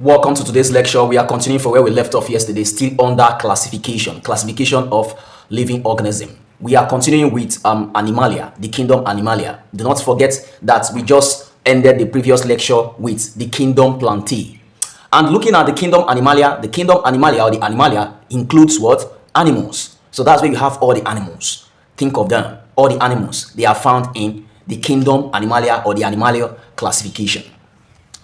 Welcome to today's lecture. We are continuing from where we left off yesterday, still under classification of living organism. We are continuing with Animalia, the kingdom Animalia. Do not forget that we just ended the previous lecture with the kingdom Plantae. And looking at the kingdom Animalia or the Animalia includes what? Animals. So that's where you have all the animals. Think of them. All the animals, they are found in the kingdom Animalia or the Animalia classification.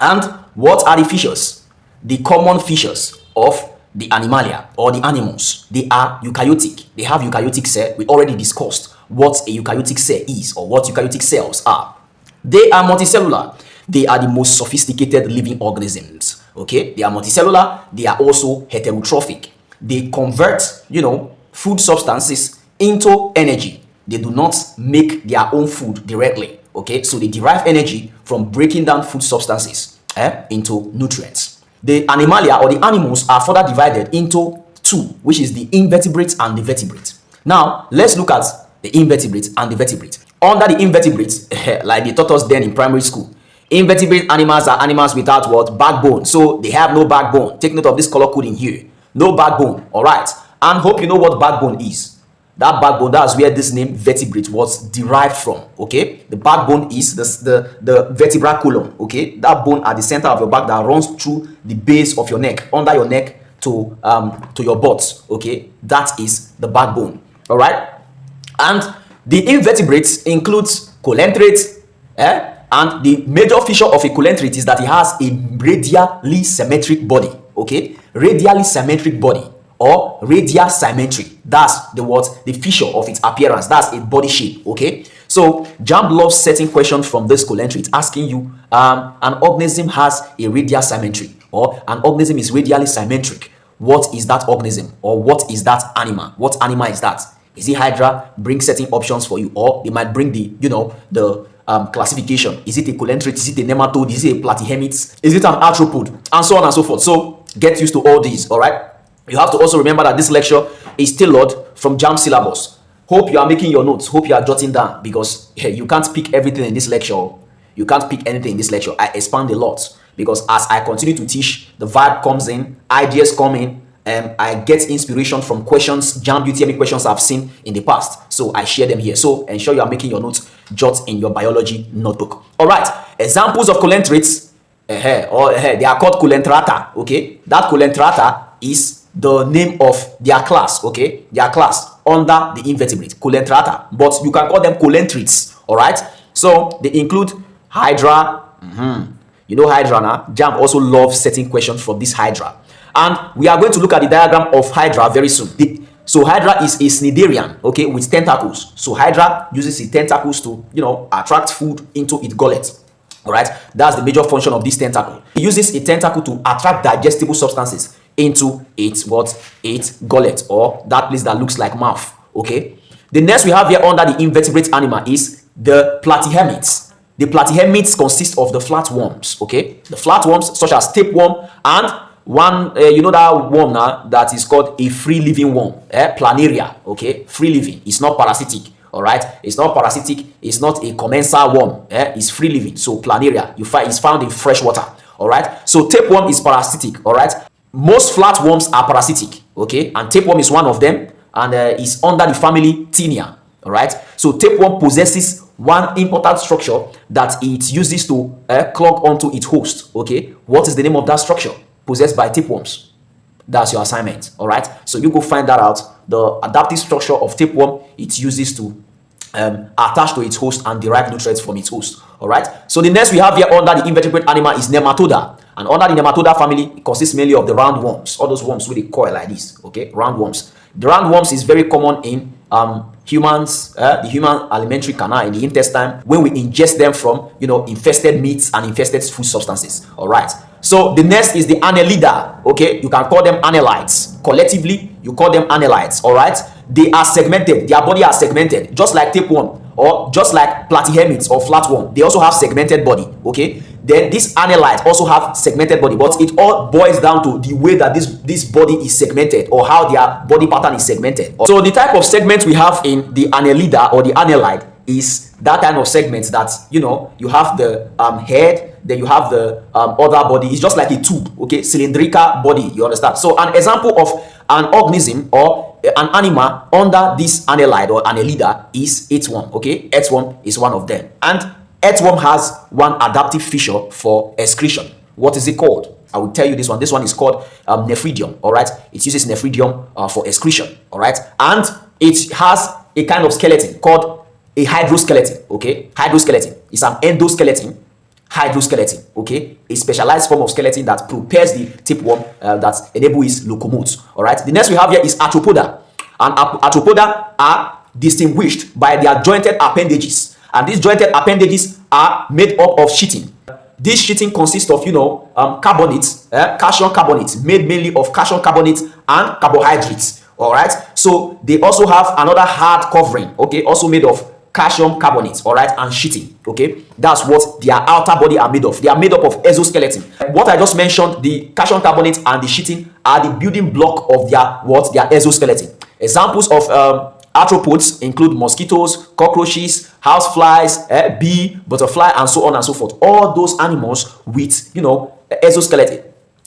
And what are the features? The common features of the Animalia or the animals, they are eukaryotic. They have eukaryotic cell. We already discussed what a eukaryotic cell is or what eukaryotic cells are. They are multicellular. They are the most sophisticated living organisms. Okay, they are multicellular. They are also heterotrophic. They convert, food substances into energy. They do not make their own food directly. Okay, so they derive energy from breaking down food substances into nutrients. The Animalia or the animals are further divided into two, which is the invertebrates and the vertebrates. Now, let's look at the invertebrates and the vertebrates. Under the invertebrates, like they taught us then in primary school, invertebrate animals are animals without what? Backbone. So they have no backbone. Take note of this color coding here. No backbone. All right. And hope you know what backbone is. That backbone, that's where this name vertebrate was derived from. Okay, the backbone is the vertebral column. Okay, that bone at the center of your back that runs through the base of your neck, under your neck to your butt. Okay, that is the backbone. All right, and the invertebrates includes coelentrates. And the major feature of a coelentrate is that it has a radially symmetric body. Okay, radially symmetric body, or radial symmetry. That's the feature of its appearance. That's a body shape. Okay, so Jamb loves setting questions from this coelentrate, asking you an organism has a radial symmetry, or an organism is radially symmetric. What is that organism, or what is that animal? What animal is that? Is it hydra? Bring certain options for you, or they might bring the classification. Is it a coelentrate? Is it a nematode? Is it a platyhelminth? Is it an arthropod? And so on and so forth. So get used to all these. All right. You have to also remember that this lecture is tailored from Jamb syllabus. Hope you are making your notes. Hope you are jotting down, because you can't pick everything in this lecture. You can't pick anything in this lecture. I expand a lot, because as I continue to teach, the vibe comes in, ideas come in, and I get inspiration from questions, Jamb UTME questions I've seen in the past. So I share them here. So ensure you are making your notes. Jot in your biology notebook. All right. Examples of coelentrates. They are called coelentrata. Okay. That coelentrata is the name of their class. Okay, their class under the invertebrate, coelentrata, but you can call them coelentrates. All right, so they include hydra. You know hydra now. Jamb also loves setting questions from this hydra, and we are going to look at the diagram of hydra very soon. So hydra is a cnidarian, okay, with tentacles. So hydra uses its tentacles to attract food into its gullet. All right, that's the major function of this tentacle. It uses a tentacle to attract digestible substances into its gullet, or that place that looks like mouth. Okay, the next we have here under the invertebrate animal is the platyhelminths. The platyhelminths consist of the flatworms. Okay, the flatworms such as tapeworm, and one that worm now that is called a free living worm, planaria. Okay, free living. It's not parasitic. All right, it's not parasitic. It's not a commensal worm. It's free living. So planaria, it's found in fresh water. All right, so tapeworm is parasitic. All right, most flatworms are parasitic. Okay, and tapeworm is one of them, and is under the family Taenia. All right, so tapeworm possesses one important structure that it uses to clog onto its host. Okay, what is the name of that structure possessed by tapeworms? That's your assignment. All right, so you go find that out. The adaptive structure of tapeworm, it uses to attach to its host and derive nutrients from its host. All right, so the next we have here under the invertebrate animal is nematoda, and under the nematoda family, it consists mainly of the roundworms, all those worms with a coil like this. Okay, roundworms. The roundworms is very common in humans, the human alimentary canal, in the intestine, when we ingest them from infested meats and infested food substances. All right, so the next is the annelida. Okay, you can call them annelids. Collectively, you call them annelids. All right, they are segmented. Their body are segmented, just like tapeworm, or just like platyhelminths or flatworm. They also have segmented body. Okay, then these annelids also have segmented body, but it all boils down to the way that this body is segmented, or how their body pattern is segmented. So the type of segment we have in the annelida or the annelide is that kind of segment that, you know, you have the head, then you have the other body. It's just like a tube, okay, cylindrical body, you understand? So an example of an organism or an animal under this annelide or annelida is earthworm, okay? Earthworm is one of them. And earthworm has one adaptive feature for excretion. What is it called? I will tell you this one. This one is called nephridium, all right? It uses nephridium for excretion, all right? And it has a kind of skeleton called a hydroskeleton, okay? Hydroskeleton is an endoskeleton, hydroskeleton, okay? A specialized form of skeleton that prepares the tapeworm that enables its locomote, all right? The next we have here is arthropoda. And arthropoda are distinguished by their jointed appendages. And these jointed appendages are made up of sheathing. This sheathing consists of, you know, carbonates, calcium carbonates, made mainly of calcium carbonates and carbohydrates, all right? So they also have another hard covering, okay, also made of calcium carbonates, all right, and sheathing, okay? That's what their outer body are made of. They are made up of exoskeleton. What I just mentioned, the calcium carbonates and the sheathing are the building block of their exoskeleton. Examples of arthropods include mosquitoes, cockroaches, houseflies, bee, butterfly, and so on and so forth. All those animals with, you know, exoskeleton,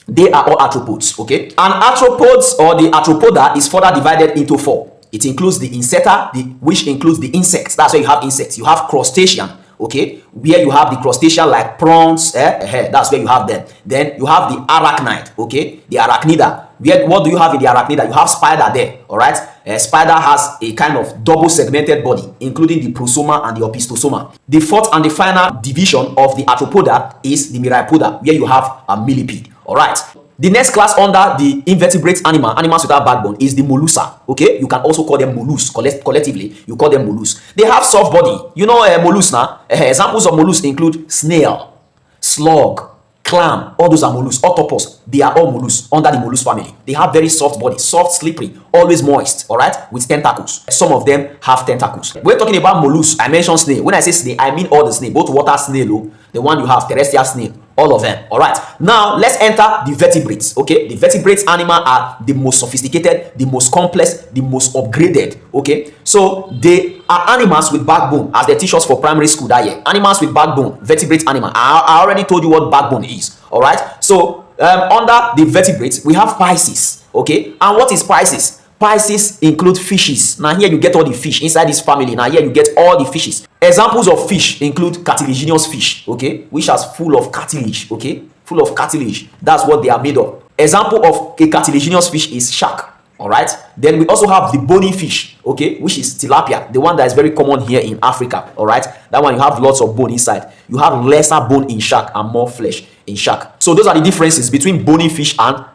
they are all arthropods, okay? And arthropods or the arthropoda is further divided into four. It includes the insecta, which includes the insects. That's where you have insects. You have crustacean, okay, where you have the crustacean like prawns, that's where you have them. Then you have the arachnid, okay, the arachnida. What do you have in the arachnida? You have spider there, all right? Spider has a kind of double segmented body, including the prosoma and the opistosoma. The fourth and the final division of the arthropoda is the myriapoda, where you have a millipede, all right? The next class under the invertebrate animals without backbone, is the mollusca, okay? You can also call them mollusks. Collectively, you call them mollusks. They have soft body. You know mollusks now? Examples of mollusks include snail, slug, clam. All those are mollusks. Octopus, they are all mollusks under the mollusk family. They have very soft body, soft, slippery, always moist, all right, with tentacles. Some of them have tentacles. We're talking about mollusks. I mentioned snail. When I say snail, I mean all the snail, both water snail, the one you have, terrestrial snail, all of them, all right? Now let's enter the vertebrates, okay? The vertebrates animal are the most sophisticated, the most complex, the most upgraded, okay? So they are animals with backbone, as they teach us for primary school that year. Animals with backbone, vertebrate animal. I already told you what backbone is, all right? So under the vertebrates, we have Pisces, okay? And what is Pisces? Pisces include fishes. Now here you get all the fish inside this family. Now here you get all the fishes. Examples of fish include cartilaginous fish, okay, which is full of cartilage, okay, full of cartilage. That's what they are made of. Example of a cartilaginous fish is shark, all right? Then we also have the bony fish, okay, which is tilapia, the one that is very common here in Africa, all right? That one you have lots of bone inside. You have lesser bone in shark and more flesh in shark. So those are the differences between bony fish and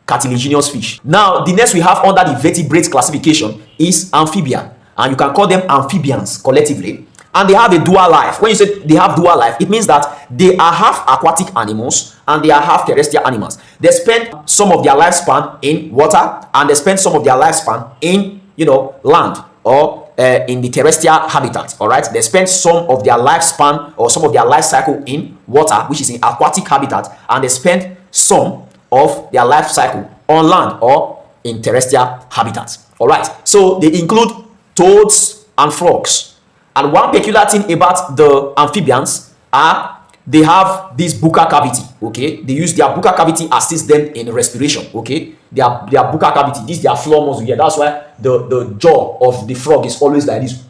cartilaginous fish. Now the next we have under the vertebrate classification is amphibia, and you can call them amphibians collectively, and they have a dual life. When you say they have dual life, it means that they are half aquatic animals and they are half terrestrial animals. They spend some of their lifespan in water and they spend some of their lifespan in, you know, land or in the terrestrial habitat, all right? They spend some of their lifespan or some of their life cycle in water, which is in aquatic habitat, and they spend some of their life cycle on land or in terrestrial habitats, all right? So they include toads and frogs. And one peculiar thing about the amphibians are they have this buccal cavity, okay? They use their buccal cavity assist them in respiration, okay? Their buccal cavity, this is their floor muscle here. That's why the jaw of the frog is always like this,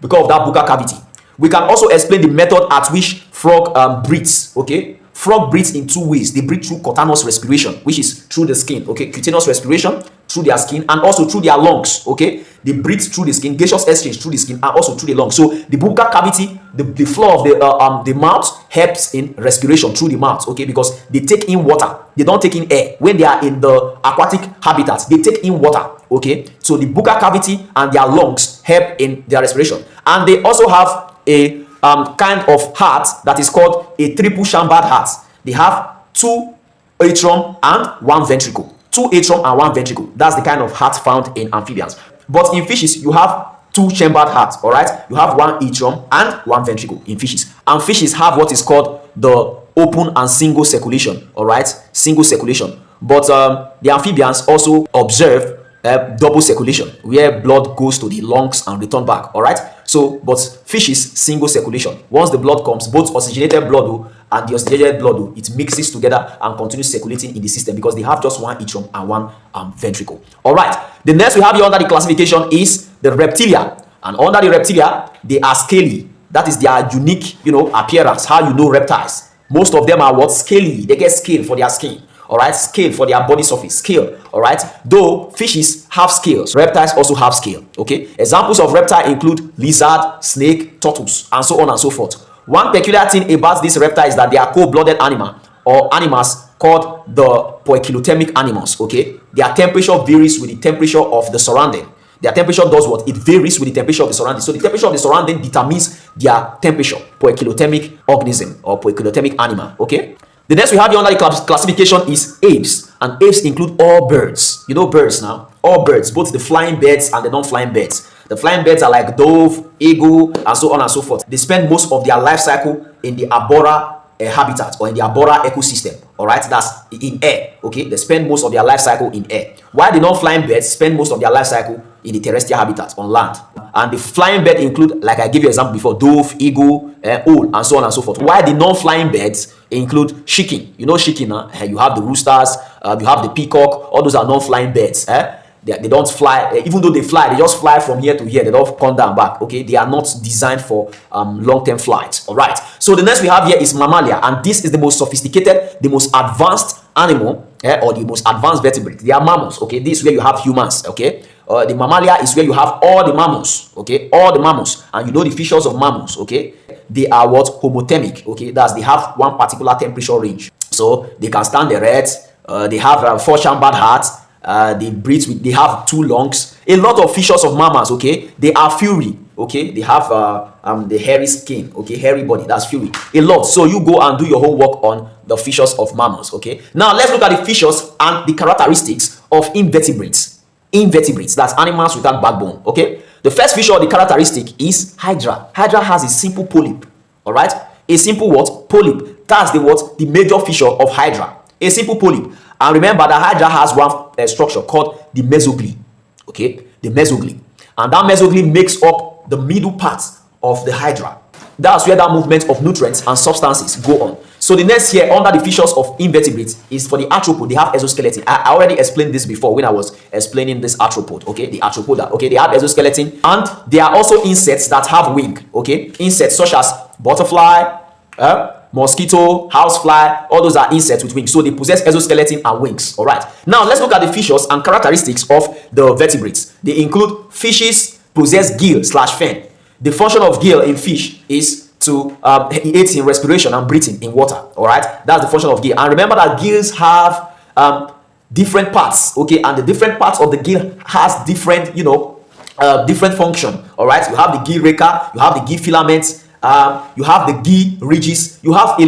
because of that buccal cavity. We can also explain the method at which frog breathes, okay? Frog breathes in two ways. They breathe through cutaneous respiration, which is through the skin, okay? Cutaneous respiration through their skin and also through their lungs, okay? They breathe through the skin, gaseous exchange through the skin and also through the lungs. So the buccal cavity, the floor of the mouth helps in respiration through the mouth, okay? Because they take in water. They don't take in air. When they are in the aquatic habitats, they take in water, okay? So the buccal cavity and their lungs help in their respiration. And they also have a kind of heart that is called a triple chambered heart. They have two atrium and one ventricle. Two atrium and one ventricle. That's the kind of heart found in amphibians. But in fishes, you have two chambered hearts, all right? You have one atrium and one ventricle in fishes. And fishes have what is called the open and single circulation, all right? Single circulation. But the amphibians also observe double circulation, where blood goes to the lungs and return back. All right. So, but fish is single circulation. Once the blood comes, both oxygenated blood and deoxygenated blood, it mixes together and continues circulating in the system because they have just one atrium and one ventricle. All right. The next we have here under the classification is the reptilia, and under the reptilia, they are scaly. That is their unique, appearance. How you know reptiles? Most of them are what? Scaly. They get scale for their skin. All right, scale for their body surface, scale. All right, though fishes have scales, reptiles also have scale. Okay, examples of reptile include lizard, snake, turtles, and so on and so forth. One peculiar thing about this reptile is that they are cold-blooded animal or animals called the poikilothermic animals. Okay, their temperature varies with the temperature of the surrounding. Their temperature does what? It varies with the temperature of the surrounding. So the temperature of the surrounding determines their temperature. Poikilothermic organism or poikilothermic animal. Okay. The next we have here under the classification is apes, and apes include all birds. You know birds now, all birds, both the flying birds and the non-flying birds. The flying birds are like dove, eagle, and so on and so forth. They spend most of their life cycle in the arbora habitat or in the arbora ecosystem. All right, that's in air. Okay, they spend most of their life cycle in air, while the non-flying birds spend most of their life cycle in the terrestrial habitat on land. And the flying bird include, like I gave you example before, dove, eagle, owl, and so on and so forth. While the non-flying birds include chicken. You know chicken, you have the roosters, you have the peacock. All those are non-flying birds. They don't fly, even though they fly, they just fly from here to here. They don't come down back. Okay, they are not designed for long-term flights. All right. So the next we have here is Mammalia, and this is the most sophisticated, the most advanced animal, or the most advanced vertebrate. They are mammals. Okay, this is where you have humans. Okay. The Mammalia is where you have all the mammals. Okay, all the mammals, and you know the features of mammals. Okay, they are what? Homothermic. Okay, that's they have one particular temperature range, so they can stand the reds. They have 4 chambered hearts. They breathe with, they have 2 lungs. A lot of features of mammals. Okay, they are furry. Okay, they have the hairy skin. Okay, hairy body, that's furry. A lot. So you go and do your homework on the features of mammals. Okay, now let's look at the features and the characteristics of invertebrates. Invertebrates, that's animals without backbone. Okay, the first feature of the characteristic is hydra. Hydra has a simple polyp. All right, a simple what? Polyp. That's the what? The major feature of hydra, a simple polyp. And remember that hydra has one structure called the mesogly. Okay, the mesogly, and that mesogly makes up the middle part of the hydra. That's where that movement of nutrients and substances go on. So the next here under the features of invertebrates is for the arthropod. They have exoskeleton. I already explained this before when I was explaining this arthropod. Okay, the arthropoda. Okay, they have exoskeleton, and they are also insects that have wing. Okay, insects such as butterfly, mosquito, housefly, all those are insects with wings. So they possess exoskeleton and wings. All right. Now let's look at the features and characteristics of the vertebrates. They include fishes possess gill/fin. The function of gill in fish is to aid in respiration and breathing in water. All right, that's the function of gill. And remember that gills have different parts. Okay, and the different parts of the gill has different, different function. All right, you have the gill raker, you have the gill filaments, you have the gill ridges. You have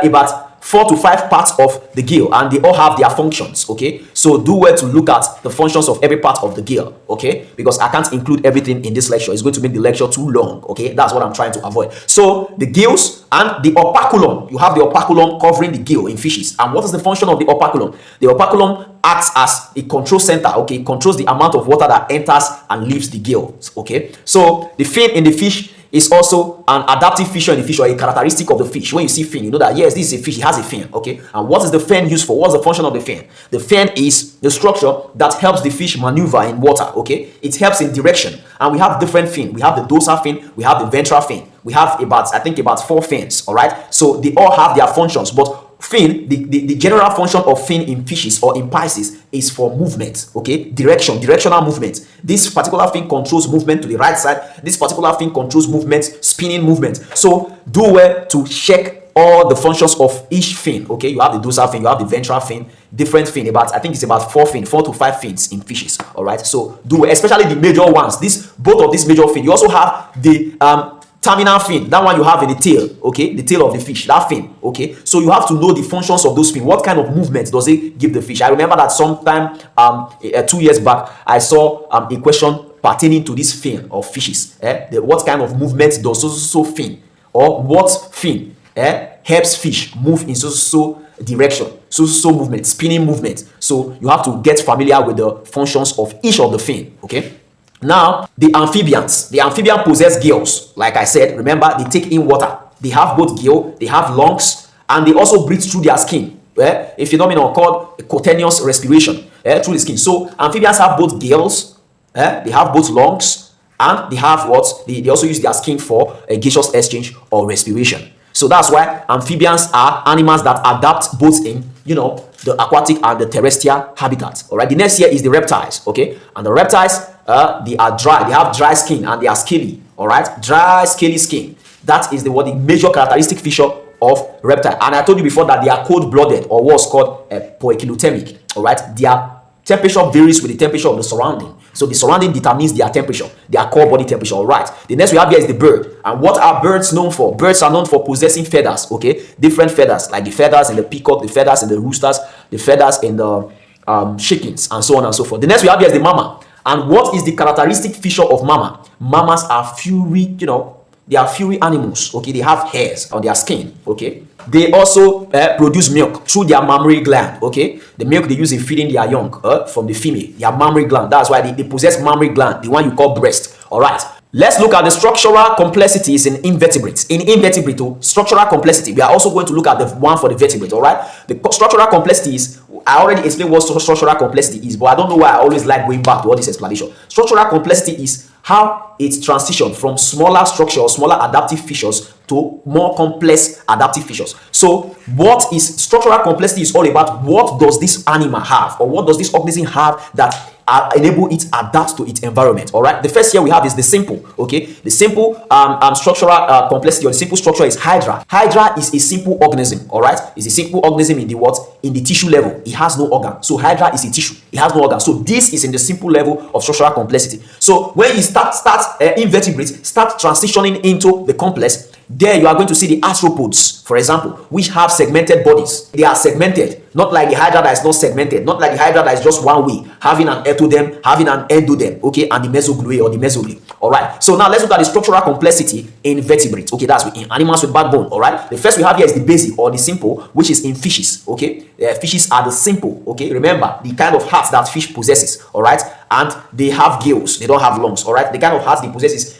about 4 to 5 parts of the gill, and they all have their functions. Okay, so do well to look at the functions of every part of the gill. Okay, because I can't include everything in this lecture. It's going to make the lecture too long. Okay, that's what I'm trying to avoid. So the gills and the operculum, you have the operculum covering the gill in fishes. And what is the function of the operculum? The operculum acts as a control center. Okay, it controls the amount of water that enters and leaves the gill. Okay, so the fin in the fish is also an adaptive feature in the fish, or a characteristic of the fish. When you see fin, you know that yes, this is a fish, it has a fin. Okay, and what is the fin used for? What's the function of the fin? The fin is the structure that helps the fish maneuver in water. Okay, it helps in direction, and we have different fin. We have the dorsal fin, we have the ventral fin. We have about, I think, about 4 fins. All right, so they all have their functions, but fin, the general function of fin in fishes or in Pisces is for movement. Okay, directional movement. This particular fin controls movement to the right side. This particular fin controls movement, spinning movement. So do well to check all the functions of each fin. Okay, you have the dorsal fin, you have the ventral fin, different fin. I think it's about 4 to 5 fins in fishes. All right, so do well, especially the major ones. Both of these major fin. You also have the terminal fin, that one you have in the tail. Okay, the tail of the fish, that fin. Okay, so you have to know the functions of those fin. What kind of movement does it give the fish? I remember that sometime 2 years back I saw a question pertaining to this fin of fishes. What kind of movement does so fin, or what fin helps fish move in so direction, so movement, spinning movement. So you have to get familiar with the functions of each of the fin. Okay. Now, the amphibians possess gills. Like I said, remember, they take in water. They have both gill, they have lungs, and they also breathe through their skin. A phenomenon called cutaneous respiration through the skin. So amphibians have both gills, they have both lungs, and they have what? They also use their skin for a gaseous exchange or respiration. So that's why amphibians are animals that adapt both in, the aquatic and the terrestrial habitats. All right. The next here is the reptiles. Okay. And the reptiles, they are dry. They have dry skin and they are scaly. All right. Dry, scaly skin. That is the major characteristic feature of reptile. And I told you before that they are cold-blooded, or what's called poikilothermic. All right. Their temperature varies with the temperature of the surrounding. So the surrounding determines their temperature, their core body temperature. All right. The next we have here is the bird. And what are birds known for? Birds are known for possessing feathers. Okay. Different feathers, like the feathers in the peacock, the feathers in the roosters, the feathers in the chickens, and so on and so forth. The next we have here is the mama. And what is the characteristic feature of mama? Mamas are furry, they are furry animals. Okay. They have hairs on their skin. Okay. They also produce milk through their mammary gland. Okay, the milk they use in feeding their young from the female, their mammary gland. That's why they possess mammary gland, the one you call breast. All right, let's look at the structural complexities in invertebrates. In invertebrate, structural complexity, we are also going to look at the one for the vertebrate. All right, the structural complexity is, I already explained what structural complexity is, but I don't know why I always like going back to all this explanation. Structural complexity is how it transitions from smaller structure or smaller adaptive features to more complex adaptive features. So what is structural complexity is all about? What does this animal have, or what does this organism have that enable it adapt to its environment? All right, the first here we have is the simple. Okay, the simple structural complexity, or the simple structure, is hydra. Hydra is a simple organism. All right, it's a simple organism in the what? In the tissue level. It has no organ. So hydra is a tissue, it has no organ. So this is in the simple level of structural complexity. So when you start invertebrates start transitioning into the complex, there you are going to see the arthropods, for example, which have segmented bodies. They are segmented, not like the hydra that is not segmented, not like the hydra that is just one way, having an ectodem, having an endodem, okay, and the mesogluea or the mesogly. All right, so now let's look at the structural complexity in vertebrates. Okay, that's in animals with backbone. All right, the first we have here is the basic or the simple, which is in fishes. Okay, fishes are the simple. Okay, remember the kind of heart that fish possesses. All right, and they have gills, they don't have lungs. All right, the kind of heart they possess is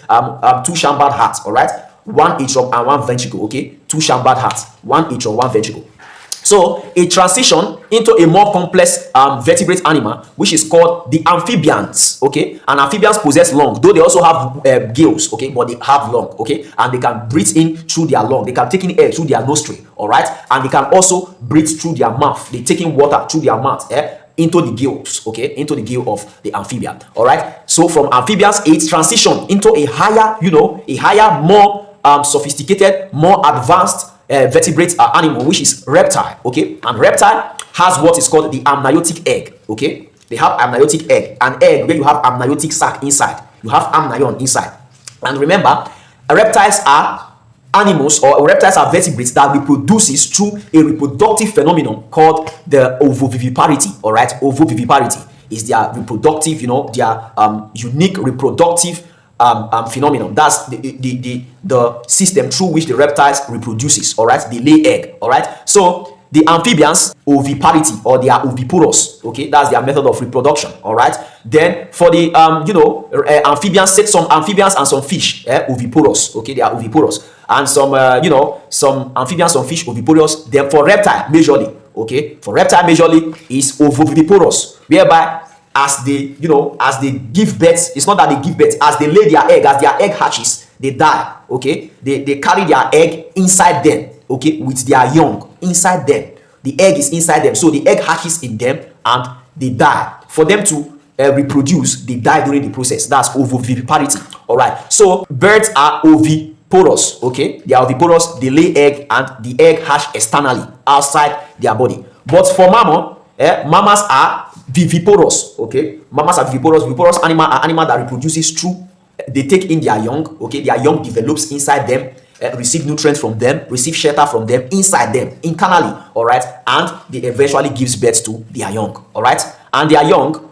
two chambered hearts. All right, one atrium and one ventricle. Okay, two chambered hearts, one atrium, one ventricle. So a transition into a more complex vertebrate animal, which is called the amphibians. Okay, and amphibians possess lungs, though they also have gills. Okay, but they have lung. Okay, and they can breathe in through their lung. They can take in air through their nostril. All right, and they can also breathe through their mouth. They take in water through their mouth. Into the gills, okay, into the gill of the amphibian. All right, so from amphibians it transition into a higher, more sophisticated, more advanced vertebrate animal, which is reptile. Okay, and reptile has what is called the amniotic egg. Okay, they have amniotic egg, an egg where you have amniotic sac inside, you have amnion inside. And remember, reptiles are animals, or reptiles are vertebrates that reproduces through a reproductive phenomenon called the ovoviviparity. All right, ovoviviparity is their reproductive, their unique reproductive phenomenon. That's the system through which the reptiles reproduces. All right, they lay egg. All right, so the amphibians, oviparity, or they are oviporous. Okay, that's their method of reproduction. All right, then for the amphibians, some amphibians and some fish, oviporous. Okay, they are oviporous. And some some amphibians, some fish, oviporous. Then for reptile majorly, okay, for reptile majorly is ovoviviporous, whereby as they give birth, it's not that they give birth, as they lay their egg, as their egg hatches, they die. Okay, they carry their egg inside them. Okay, with their young inside them. The egg is inside them, so the egg hatches in them and they die. For them to reproduce, they die during the process. That's ovoviviparity. All right, so birds are oviporous. Okay, they are oviporous, they lay egg and the egg hatch externally outside their body. But for mammals are viviporous. Okay, mammals are viviporous. Viviporous animal are animal that reproduces through, they take in their young. Okay, their young develops inside them, receive nutrients from them, receive shelter from them, inside them, internally. All right, and they eventually gives birth to their young. All right, and their young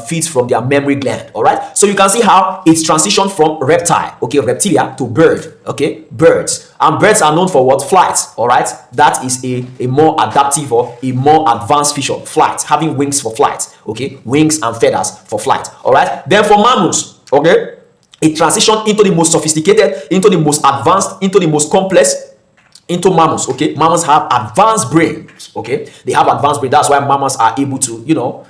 feeds from their mammary gland. All right, so you can see how it's transitioned from reptile, okay, reptilia, to bird, okay, birds. And birds are known for what? Flight. All right, that is a more adaptive or a more advanced feature, flight, having wings for flight, okay, wings and feathers for flight. All right, then for mammals, okay, it transitioned into the most sophisticated, into the most advanced, into the most complex, into mammals. Okay, mammals have advanced brains. Okay, they have advanced brain. That's why mammals are able to, you know,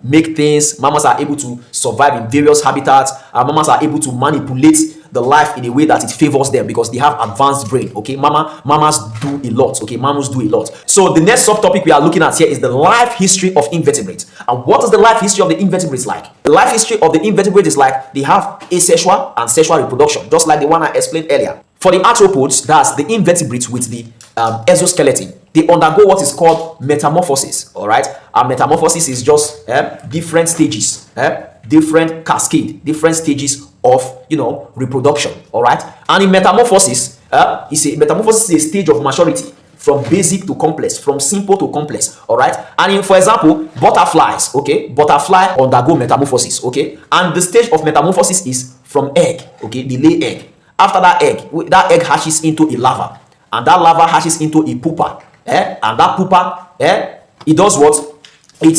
make things. Mammals are able to survive in various habitats. Mammals are able to manipulate the life in a way that it favors them because they have advanced brain. Okay, mammals do a lot. Okay, mammals do a lot. So the next subtopic we are looking at here is the life history of invertebrates. And what is the life history of the invertebrates like? The life history of the invertebrates is like they have asexual and sexual reproduction, just like the one I explained earlier. For the arthropods, that's the invertebrates with the exoskeleton, they undergo what is called metamorphosis. All right, and metamorphosis is just different stages, different cascade, different stages of, you know, reproduction. All right, and in metamorphosis, metamorphosis is a stage of maturity from basic to complex, from simple to complex. All right, and in, for example, butterflies, okay, butterfly undergo metamorphosis, okay, and the stage of metamorphosis is from egg, okay, they lay egg. After that egg hatches into a larva, and that larva hatches into a pupa, and that pupa, it does what? It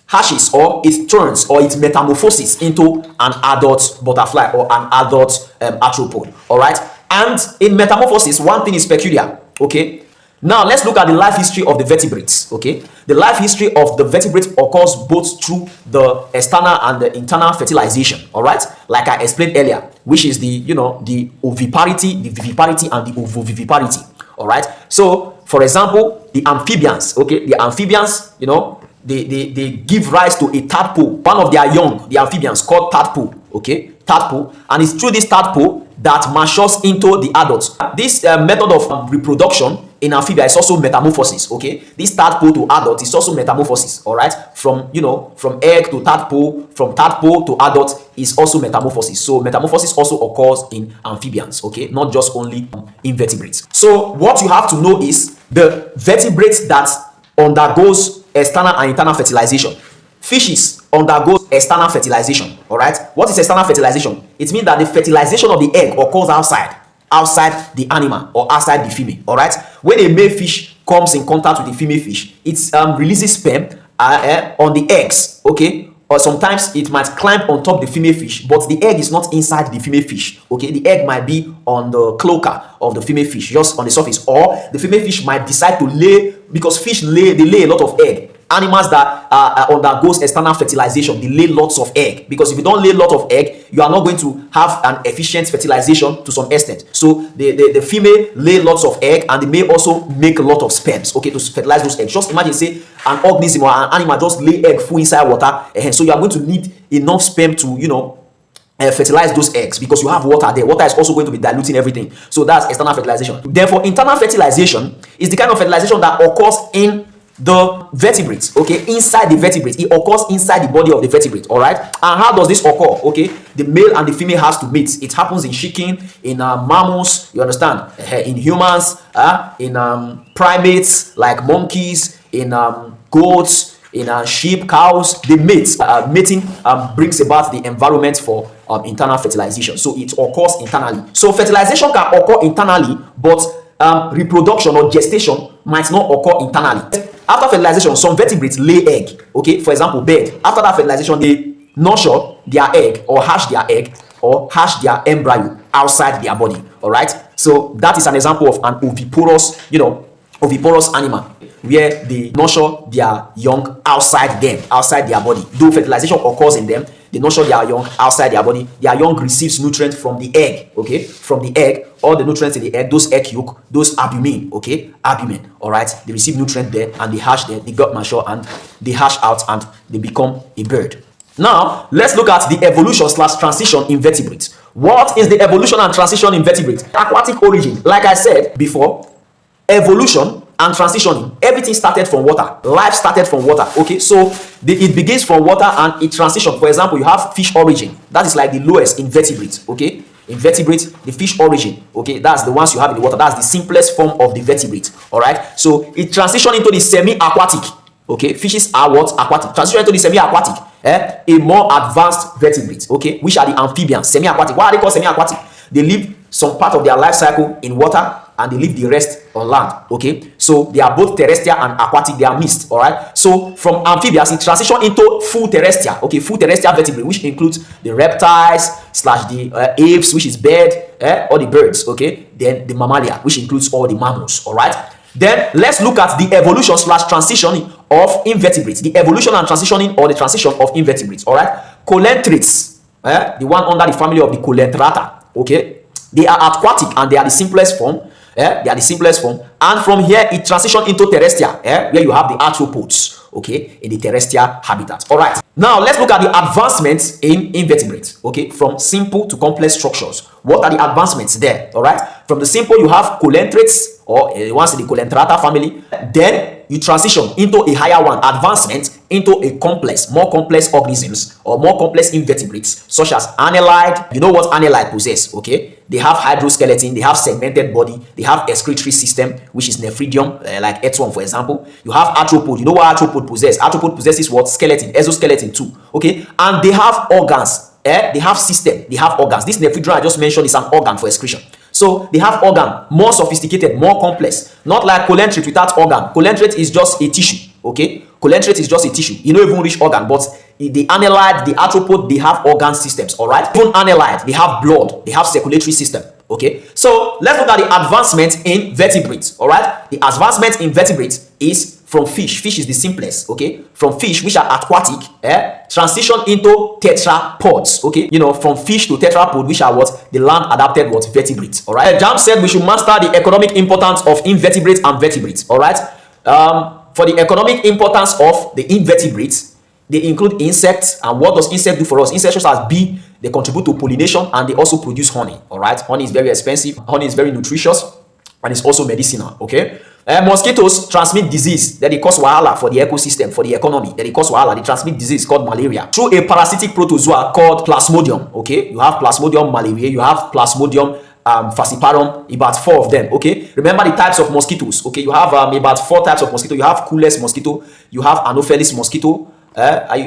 hatches, or it turns, or it metamorphoses into an adult butterfly or an adult arthropod. All right, and in metamorphosis, one thing is peculiar. Okay, now let's look at the life history of the vertebrates. Okay, the life history of the vertebrates occurs both through the external and the internal fertilization. All right, like I explained earlier, which is the, you know, the oviparity, the viviparity, and the ovoviviparity. All right, so for example, the amphibians, okay, the amphibians, you know, they give rise to a tadpole, one of their young, the amphibians, called tadpole. Okay, tadpole, and it's through this tadpole that matures into the adults. This method of reproduction in amphibia is also metamorphosis. Okay, this tadpole to adult is also metamorphosis. All right, from, you know, from egg to tadpole, from tadpole to adult is also metamorphosis. So metamorphosis also occurs in amphibians. Okay, not just only invertebrates. So what you have to know is the vertebrates that undergoes external and internal fertilization. Fishes undergoes external fertilization. All right, what is external fertilization? It means that the fertilization of the egg occurs outside the animal or outside the female. All right, when a male fish comes in contact with the female fish, it releases sperm on the eggs. Okay, or sometimes it might climb on top the female fish, but the egg is not inside the female fish. Okay, the egg might be on the cloaca of the female fish, just on the surface, or the female fish might decide to lay, because fish lay a lot of egg. Animals that undergoes external fertilization, they lay lots of egg, because if you don't lay a lot of egg, you are not going to have an efficient fertilization to some extent. So the female lay lots of egg, and the male also make a lot of sperms, okay, to fertilize those eggs. Just imagine, say, an organism or an animal just lay egg full inside water, and so you are going to need enough sperm to, you know, fertilize those eggs, because you have water there. Water is also going to be diluting everything. So that's external fertilization. Therefore, internal fertilization is the kind of fertilization that occurs in the vertebrates, okay, inside the vertebrates. It occurs inside the body of the vertebrate. All right, and how does this occur? Okay, the male and the female has to meet. It happens in chicken, in mammals, you understand, in humans, in primates like monkeys, in goats, in sheep, cows. They mate. Mating brings about the environment for internal fertilization, so it occurs internally. So fertilization can occur internally, but reproduction or gestation might not occur internally. After fertilization, some vertebrates lay egg. Okay, for example, bird. After that fertilization, they nurture their egg, or hatch their egg, or hatch their embryo outside their body. All right, so that is an example of an oviparous, you know, oviparous animal, where they nurture their young outside them, outside their body. Though fertilization occurs in them, they nurture their young outside their body. Their young receives nutrients from the egg. Okay, from the egg, all the nutrients in the egg, those egg yolk, those albumin. Okay, albumin. All right, they receive nutrients there, and they hatch there. They got mature, and they hatch out, and they become a bird. Now let's look at the evolution/transition in vertebrates. What is the evolution and transition in vertebrates? Aquatic origin. Like I said before, evolution and transitioning, everything started from water. Life started from water. Okay, so it begins from water and it transitions. For example, you have fish origin. That is like the lowest in vertebrates. Okay, in vertebrates, the fish origin. Okay, that's the ones you have in the water. That's the simplest form of the vertebrate. All right, so it transitions into the semi-aquatic. Okay, fishes are what? Aquatic. Transition into the semi-aquatic. a more advanced vertebrate, okay, which are the amphibians, semi-aquatic. Why are they called semi-aquatic? They live some part of their life cycle in water and they live the rest on land, okay? So they are both terrestrial and aquatic, they are mixed, all right? So from amphibians, it transition into full terrestrial, okay, full terrestrial vertebrate, which includes the reptiles slash the apes, which is bird, all the birds, okay? Then the mammalia, which includes all the mammals, all right? Then let's look at the evolution slash transitioning of invertebrates, the evolution and transitioning or the transition of invertebrates, all right? Colentrates, the one under the family of the Colentrata, okay? They are aquatic and they are the simplest form. They are the simplest form. And from here, it transitions into terrestrial, where you have the arthropods, okay, in the terrestrial habitat. All right. Now, let's look at the advancements in invertebrates, okay, from simple to complex structures. What are the advancements there? All right. From the simple, you have colentrates, or once in the Colentrata family. Then you transition into a higher one, advancement into a complex, more complex organisms or more complex invertebrates, such as annelid. You know what annelid possess, okay? They have hydroskeleton, they have segmented body, they have excretory system, which is nephridium, like earthworm, for example. You have arthropod. You know what arthropod possess? Arthropod possesses what? Skeleton, exoskeleton too, okay? And they have organs, they have system, they have organs. This nephridium I just mentioned is an organ for excretion. So they have organ, more sophisticated, more complex. Not like colentrate without organ. Colentrate is just a tissue, okay? Colentrate is just a tissue. You don't even reach organ, but the annelid, the arthropod, they have organ systems, all right? Even annelid, they have blood, they have circulatory system, okay? So let's look at the advancement in vertebrates, all right? The advancement in vertebrates is from fish. Fish is the simplest, okay? From fish, which are aquatic, transition into tetrapods, okay? You know, from fish to tetrapod, which are what? The land-adapted what? Vertebrates, all right? Jamb said we should master the economic importance of invertebrates and vertebrates, all right? For the economic importance of the invertebrates, they include insects. And what does insect do for us? Insects such as bee, they contribute to pollination and they also produce honey, all right? Honey is very expensive. Honey is very nutritious and it's also medicinal, okay? Mosquitoes transmit disease that they cause wahala for the ecosystem, for the economy, that they cause wahala. They transmit disease called malaria through a parasitic protozoa called Plasmodium, okay? You have Plasmodium malariae, you have Plasmodium falciparum, about 4 of them, okay? Remember the types of mosquitoes, okay? You have about 4 types of mosquito. You have Culex mosquito, you have Anopheles mosquito,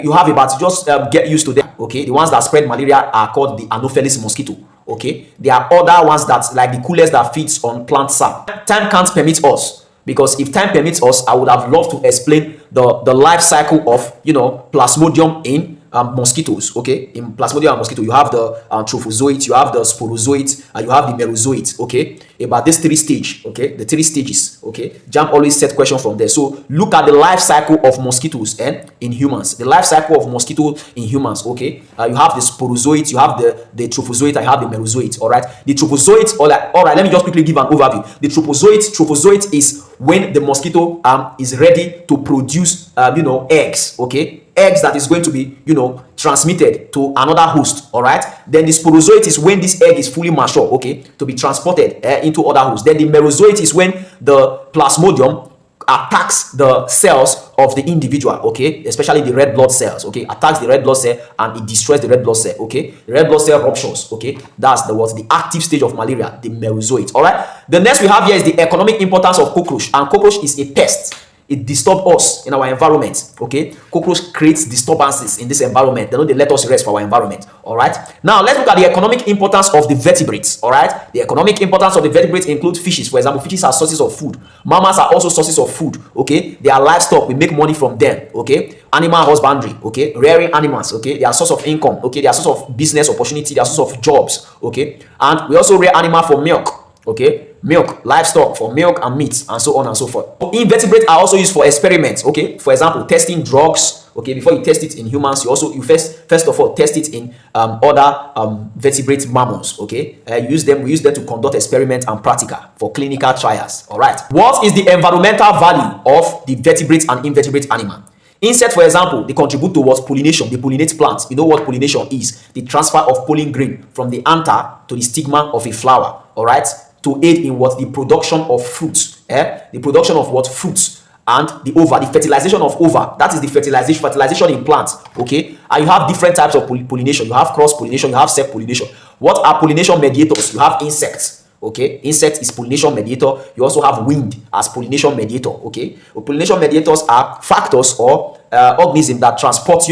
you have about, just get used to them, okay? The ones that spread malaria are called the Anopheles mosquito, okay? There are other ones that, like the Culex, that feeds on plant sap. Time can't permit us, because if time permits us, I would have loved to explain the life cycle of, you know, Plasmodium in mosquitoes, okay? In Plasmodium and mosquito, you have the trophozoites, you have the sporozoites, and you have the merozoites, okay? About this 3 stage, okay? The 3 stages, okay? Jamb always set question from there. So look at the life cycle of mosquitoes and in humans. The life cycle of mosquito in humans, okay? You have the sporozoites, you have the trophozoite, and you have the merozoites, all right? The trophozoites, all right, let me just quickly give an overview. The trophozoite is when the mosquito is ready to produce, you know, eggs, okay? Eggs that is going to be, you know, transmitted to another host, all right? Then the sporozoite is when this egg is fully mature, okay, to be transported into other hosts. Then the merozoite is when the Plasmodium attacks the cells of the individual, okay, especially the red blood cells, okay, attacks the red blood cell and it destroys the red blood cell, okay. The red blood cell ruptures, okay. That's the active stage of malaria, the merozoite, all right. The next we have here is the economic importance of cockroach, and cockroach is a pest. It disturbs us in our environment, okay? Cockroach creates disturbances in this environment. They don't let us rest for our environment, all right? Now, let's look at the economic importance of the vertebrates, all right? The economic importance of the vertebrates includes fishes. For example, fishes are sources of food. Mammals are also sources of food, okay? They are livestock. We make money from them, okay? Animal husbandry, okay? Rearing animals, okay? They are source of income, okay? They are source of business opportunity. They are source of jobs, okay? And we also rear animal for milk, okay? Milk, livestock for milk and meat, and so on and so forth. Invertebrates are also used for experiments, okay? For example, testing drugs, okay? Before you test it in humans, you first of all test it in other vertebrate mammals, okay? We use them to conduct experiments and practical for clinical trials, all right? What is the environmental value of the vertebrate and invertebrate animal? Insects, for example, they contribute towards pollination. They pollinate plants. You know what pollination is? The transfer of pollen grain from the anther to the stigma of a flower, all right? To aid in what? The production of fruits, the production of what? Fruits and the ova, the fertilization of ova. That is the fertilization in plants, okay? And you have different types of pollination. You have cross pollination, you have self pollination. What are pollination mediators? You have insects, Okay, insect is pollination mediator. You also have wind as pollination mediator. Okay, pollination mediators are factors or organisms that transport,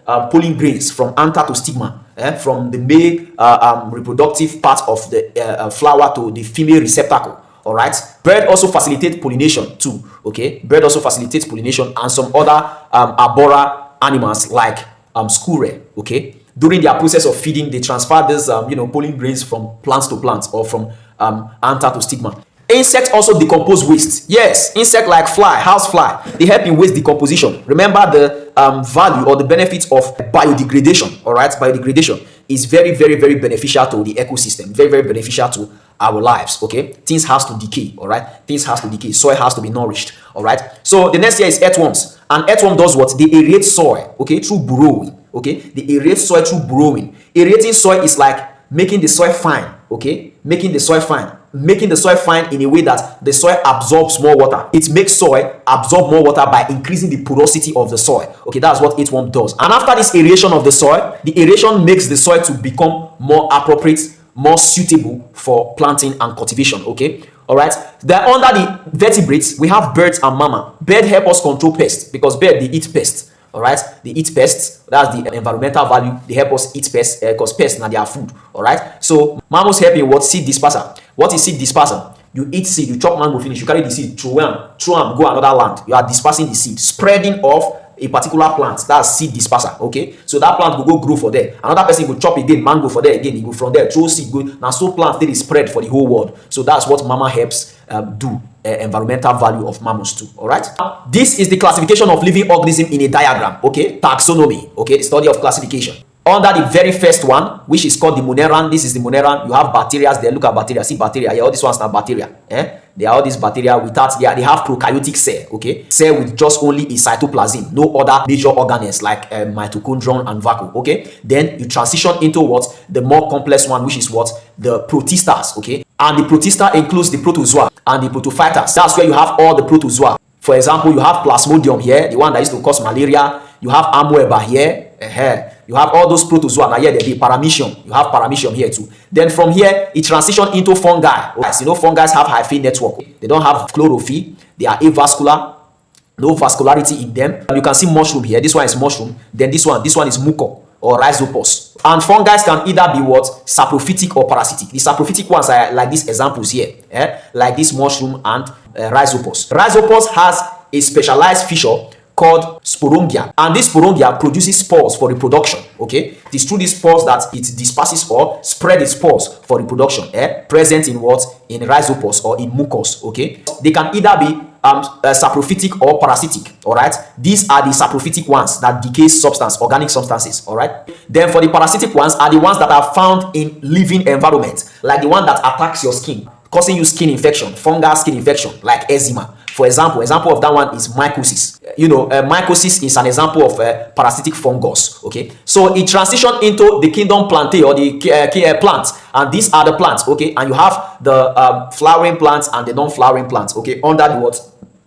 pollen grains from anther to stigma, from the male reproductive part of the flower to the female receptacle. All right, bird also facilitate pollination too. Okay, bird also facilitates pollination, and some other arbora animals like squirrel. Okay, during their process of feeding, they transfer this pollen grains from plants to plants, or from anther to stigma. Insects also decompose waste. Yes, insect like fly, house fly, they help in waste decomposition. Remember the value or the benefits of biodegradation. All right, biodegradation is very, very, very beneficial to the ecosystem, very, very beneficial to our lives. Okay, things has to decay. All right, things has to decay, soil has to be nourished. All right, so the next here is earthworms. And earthworm does what? They aerate soil, okay, through burrowing. Okay, they aerate soil through burrowing. Aerating soil is like making the soil fine. Okay, making the soil fine in a way that the soil absorbs more water. It makes soil absorb more water by increasing the porosity of the soil. Okay, that's what earthworm does. And after this aeration of the soil, the aeration makes the soil to become more appropriate, more suitable for planting and cultivation. Okay, all right. Then under the vertebrates, we have birds and mammal. Bird help us control pests, because bird, they eat pests. All right, they eat pests. That's the environmental value. They help us eat pests, because pests now they are food. All right, so mammals help in what? Seed disperser. What is seed disperser? You eat seed, you chop mango finish, you carry the seed, throw them, go another land. You are dispersing the seed, spreading of a particular plant. That's seed disperser. Okay, so that plant will go grow for there. Another person will chop again, mango for there again. He go from there, throw seed, go. Now so plant they spread for the whole world. So that's what mammal helps do. Environmental value of mammals too. All right, this is the classification of living organism in a diagram. Okay, taxonomy. Okay, the study of classification. Under the very first one, which is called the moneran, this is the moneran. You have bacteria there. Look at bacteria. See bacteria. Yeah, all these ones are bacteria. They are all these bacteria without they have prokaryotic cell. Okay, cell with just only a cytoplasm, no other major organelles like mitochondrion and vacuole. Okay, then you transition into what? The more complex one, which is what? The protistas. Okay, and the protista includes the protozoa and the protophytes. That's where you have all the protozoa. For example, you have Plasmodium here, the one that used to cause malaria. You have Amoeba here. You have all those protozoa. Now here, the paramecium. You have paramecium here too. Then from here, it transitions into fungi. You know, fungi have hyphae network. They don't have chlorophyll. They are avascular. No vascularity in them. You can see mushroom here. This one is mushroom. Then this one is mucor or rhizopus. And fungi can either be what? Saprophytic or parasitic. The saprophytic ones are like these examples here. Like this mushroom and rhizopus. Rhizopus has a specialized feature called sporongia, and this sporongia produces spores for reproduction. Okay, it is through these spores that it disperses or spread its spores for reproduction. Present in what? In rhizopus or in mucus. Okay, they can either be saprophytic or parasitic. All right, these are the saprophytic ones that decay substance, organic substances. All right, then for the parasitic ones are the ones that are found in living environment, like the one that attacks your skin, causing you skin infection, fungal skin infection, like eczema. For example of that one is mycosis. Mycosis is an example of parasitic fungus. Okay, so it transitioned into the kingdom Plantae or the plants, and these are the plants. Okay, and you have the flowering plants and the non-flowering plants. Okay, under the what?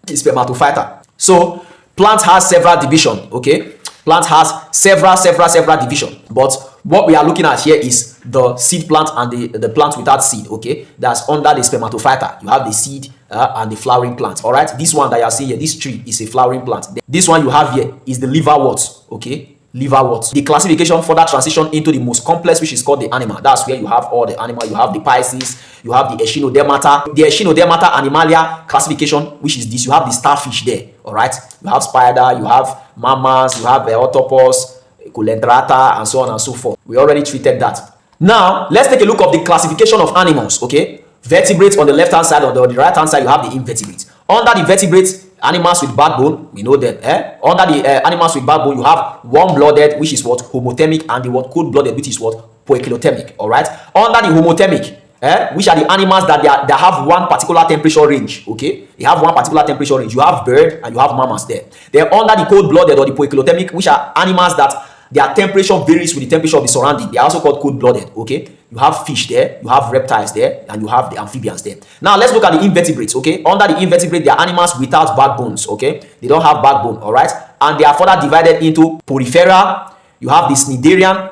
The spermatophyta. So plant has several division. Okay, plant has several division, but what we are looking at here is the seed plant and the plant without seed. Okay, that's under the spermatophyta. You have the seed and the flowering plant. All right, this one that you are seeing here, this tree is a flowering plant. This one you have here is the liverwort. Okay, liverwort. The classification further transition into the most complex, which is called the animal. That's where you have all the animal. You have the Pisces, you have the echinodermata, animalia classification, which is this. You have the starfish there. All right, you have spider, you have mammals, you have octopus, coelenterata, and so on and so forth. We already treated that. Now let's take a look of the classification of animals. Okay, vertebrates on the left hand side, on the right hand side you have the invertebrates. Under the vertebrates, animals with backbone, we know them. Under the animals with backbone, you have warm-blooded, which is what? Homothermic, and the what? Cold-blooded, which is what? Poikilothermic. All right, under the homothermic, which are the animals that they have one particular temperature range. Okay, they have one particular temperature range. You have bird and you have mammals there. Then under the cold-blooded or the poikilothermic, which are animals that their temperature varies with the temperature of the surrounding. They are also called cold-blooded. Okay, you have fish there, you have reptiles there, and you have the amphibians there. Now let's look at the invertebrates. Okay, under the invertebrates, they are animals without backbones. Okay, they don't have backbone. All right, and they are further divided into porifera. You have the cnidarian.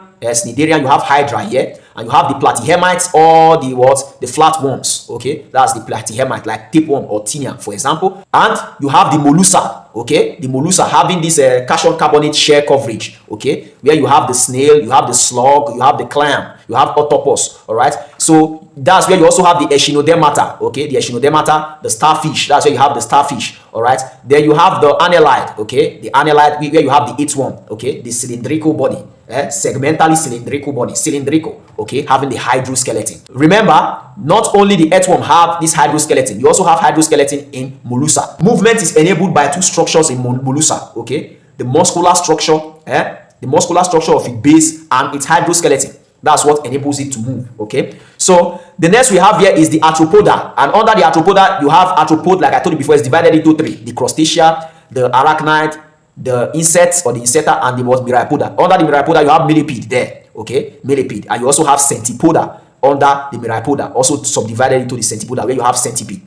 You have hydra here, And you have the platyhelminths or the what? The flatworms, okay? That's the platyhelminth, like tapeworm or tinea, for example. And you have the mollusa, okay? The mollusa having this calcium carbonate shell coverage, okay? Where you have the snail, you have the slug, you have the clam, you have octopus, all right? So that's where you also have the echinodermata, okay? The echinodermata, the starfish, that's where you have the starfish, all right? Then you have the annelide, okay? The annelide where you have the earthworm, okay? The cylindrical body, segmentally cylindrical body, cylindrical, okay? Having the hydroskeleton. Remember, not only the earthworm have this hydroskeleton, you also have hydroskeleton in mollusa. Movement is enabled by two structures in mollusa, okay? The muscular structure, the muscular structure of its base and its hydroskeleton. That's what enables it to move, okay? So the next we have here is the arthropoda, and under the arthropoda you have arthropod, like I told you before, it's divided into three: the crustacea, the arachnid, the insects or the insecta, and the myriapoda. Under the myriapoda you have millipede there, okay? Millipede. And you also have centipoda under the myriapoda, also subdivided into the centipoda, where you have centipede.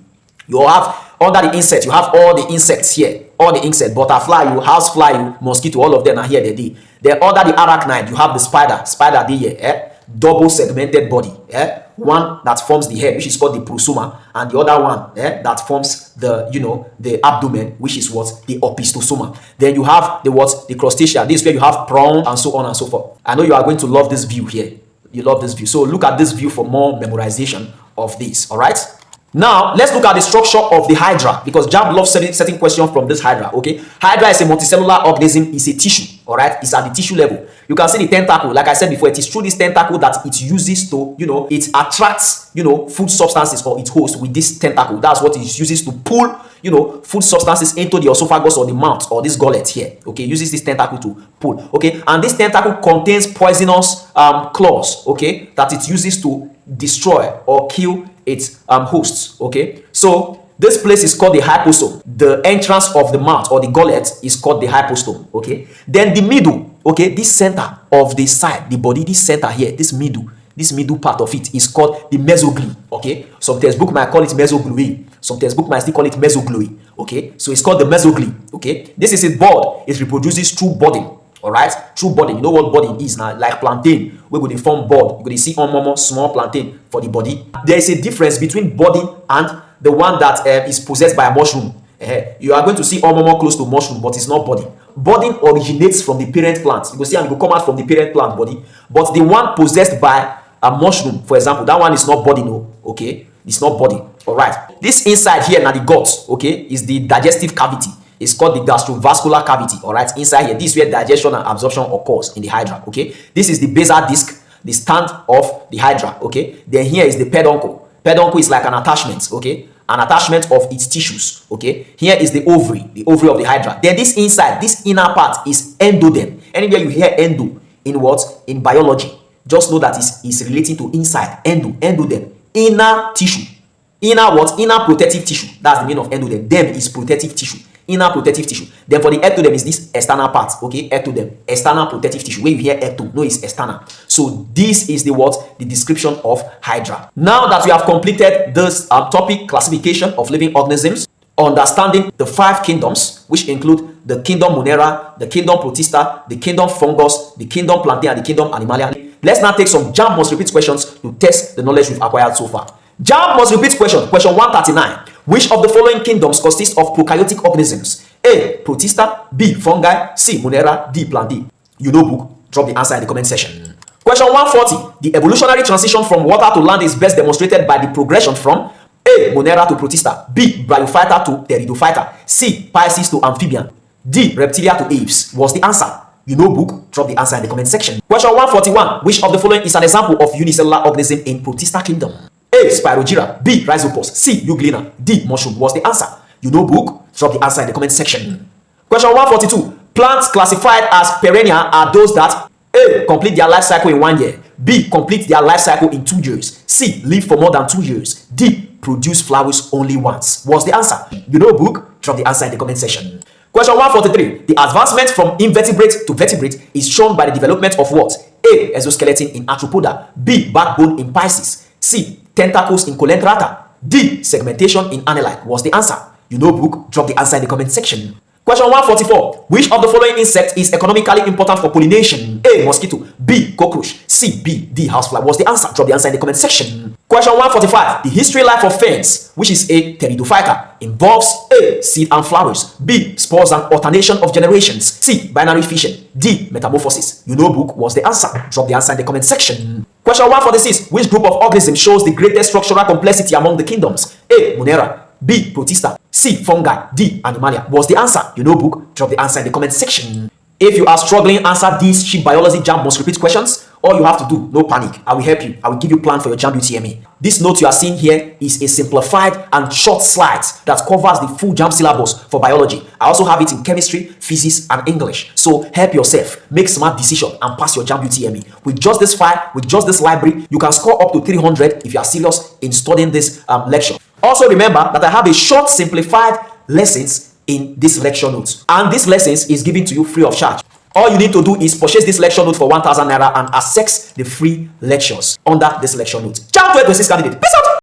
You have under the insect, you have all the insects here, all the insects, butterfly, you housefly, you mosquito, all of them are here. Then under the arachnid, you have the spider there here, double segmented body, one that forms the head, which is called the prosoma, and the other one that forms the the abdomen, which is what? The opistosoma. Then you have the what? The crustacea. This is where you have prawn and so on and so forth. I know you are going to love this view here. You love this view, so look at this view for more memorization of this. All right. Now, let's look at the structure of the hydra, because Jamb loves setting questions from this hydra, okay? Hydra is a multicellular organism, it's a tissue, all right? It's at the tissue level. You can see the tentacle, like I said before, it is through this tentacle that it uses to, it attracts, food substances or its host with this tentacle. That's what it uses to pull, food substances into the esophagus or the mouth or this gullet here, okay? It uses this tentacle to pull, okay? And this tentacle contains poisonous claws, okay? That it uses to destroy or kill its hosts, okay? So this place is called the hypostome. The entrance of the mouth or the gullet is called the hypostome, okay? Then the middle, okay, this center of the side, the body, this center here, this middle part of it is called the mesogly, okay? Some textbook might call it mesogloe. Some textbook might still call it mesogloe, okay? So it's called the mesogly, okay? This is its bud. It reproduces through budding. All right, true budding. You know what budding is now? Like plantain, we go to form bud. You go to see on small plantain for the body. There is a difference between budding and the one that is possessed by a mushroom. You are going to see on close to mushroom, but it's not budding. Budding originates from the parent plant. You go see and you go come out from the parent plant body. But the one possessed by a mushroom, for example, that one is not budding. No, okay, it's not budding. All right, this inside here now the gut, okay, is the digestive cavity. It's called the gastrovascular cavity, all right? Inside here, this is where digestion and absorption occurs in the hydra, okay? This is the basal disc, the stand of the hydra, okay? Then here is the peduncle. Peduncle is like an attachment, okay? An attachment of its tissues, okay? Here is the ovary of the hydra. Then this inside, this inner part is endoderm. Anywhere you hear endo in what? In biology, just know that it's relating to inside, endoderm, inner tissue. Inner what? Inner protective tissue. That's the meaning of endoderm. Derm is protective tissue. Inner protective tissue. Then for the ectoderm is this external part, okay? Ectoderm, external protective tissue. When you hear ecto, no, it's external. So this is the what? The description of hydra. Now that we have completed this topic, classification of living organisms, understanding the 5 kingdoms, which include the kingdom Monera, the kingdom Protista, the kingdom Fungus, the kingdom Plantae, and the kingdom Animalia. Let's now take some Jamb must repeat questions to test the knowledge we've acquired so far. Jamb must repeat question 139. Which of the following kingdoms consists of prokaryotic organisms? A. Protista, B. Fungi, C. Monera, D. Plantae. You know book, drop the answer in the comment section. Question 140. The evolutionary transition from water to land is best demonstrated by the progression from A. Monera to Protista, B. Bryophyta to Pteridophyta, C. Pisces to Amphibian, D. Reptilia to Apes. What's the answer? You know book, drop the answer in the comment section. Question 141. Which of the following is an example of unicellular organism in Protista kingdom? A. Spirogyra, B. Rhizopus, C. Euglena, D. Mushroom. What's the answer? You know book, drop the answer in the comment section. Question 142. Plants classified as perennial are those that A. Complete their life cycle in 1 year, B. Complete their life cycle in 2 years, C. Live for more than 2 years, D. Produce flowers only once. What's the answer? You know book, drop the answer in the comment section. Question 143. The advancement from invertebrate to vertebrate is shown by the development of what? A. Exoskeleton in Arthropoda, B. Backbone in Pisces, C. Tentacles in Coelenterata, D. Segmentation in Annelide. What's the answer? You know book, drop the answer in the comment section. Question 144. Which of the following insect is economically important for pollination? A. Mosquito. B. Cockroach. C. B. D. Housefly. What's the answer? Drop the answer in the comment section. Question 145. The history life of ferns, which is a pteridophyta, involves A. Seed and flowers. B. Spores and alternation of generations. C. Binary fission. D. Metamorphosis. You know book. What's the answer? Drop the answer in the comment section. Question 146. Which group of organisms shows the greatest structural complexity among the kingdoms? A. Monera. B. Protista. C. Fungi. D. Animalia. What's the answer? You know book. Drop the answer in the comment section. If you are struggling, answer these cheap biology Jamb must repeat questions. All you have to do, no panic. I will help you. I will give you a plan for your Jamb UTME. This note you are seeing here is a simplified and short slides that covers the full Jamb syllabus for biology. I also have it in chemistry, physics, and English. So help yourself, make smart decision, and pass your Jamb UTME. With just this file, with just this library, you can score up to 300 if you are serious in studying this lecture. Also remember that I have a short simplified lessons in this lecture notes, and this lessons is given to you free of charge. All you need to do is purchase this lecture note for 1,000 naira and access the free lectures under this lecture note. Jamb 2026 candidate. Peace out.